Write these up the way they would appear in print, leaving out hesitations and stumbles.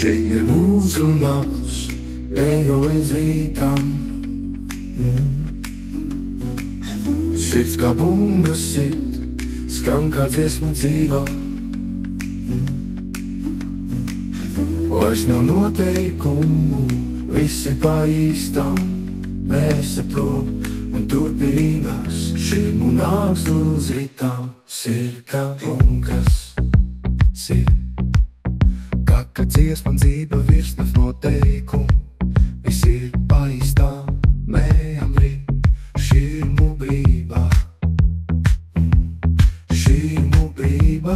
Šī ir mūsu nakts, eju līdz rītam. Sirds kā bunga sit, skan kā dziesma dzīvā. Vairs nav noteikumu, viss ir pa īstam. Mēs ap to un turpinās, šī nāks uz rītām. Sirds kā bungas sit, kā dziesma dzīva virs nav noteikumu. Viss ir pa īstām, mējam rīt, šī ir mūbrībā. Šī ir mūbrībā.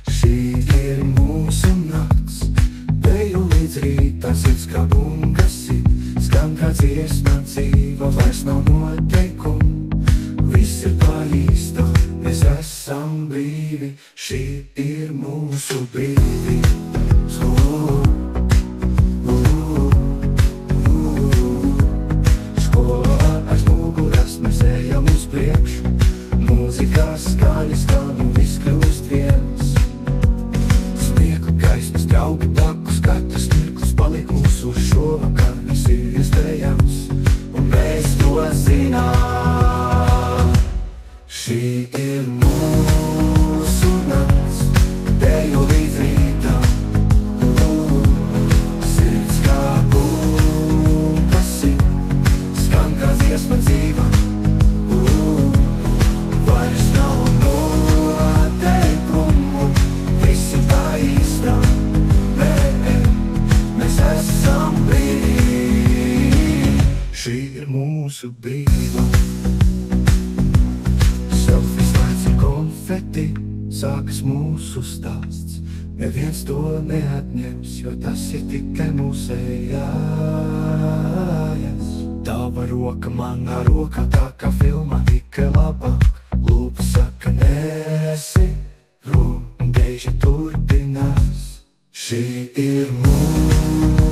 Šī ir mūsu nakts, eju līdz rītā. Sirds kā bunga sit, skan kā dziesma dzīva. Vairs nav noteikumu, viss ir pa īstām. Mēs esam brīvi, šī ir mūsu brīvi. Skolā aiz muguras mēs ejam uz priekšu. Mūzikā skaļi skan un viss kļūst viens. Sniegu gaismas, draugi blakus, katrs mirklis paliek mūsu šovakar. Viss ir iespējams, un mēs to zinām. Šī ir mūsu nakts, eju līdz rītam. Sirds kā bunga sit, skan kā dziesma dzīva. Vairs nav noteikumu, viss ir pa īstām. Mēs esam brīvi, šī ir mūsu brīva. Konfeti, sākas mūsu stāsts. Neviens to neatņems, jo tas ir tikai mūsējais. Tava roka manā rokā, tā kā filmā tikai labāk. Lūpa saka nesi rum, un beiži turpinās. Šī ir mūsu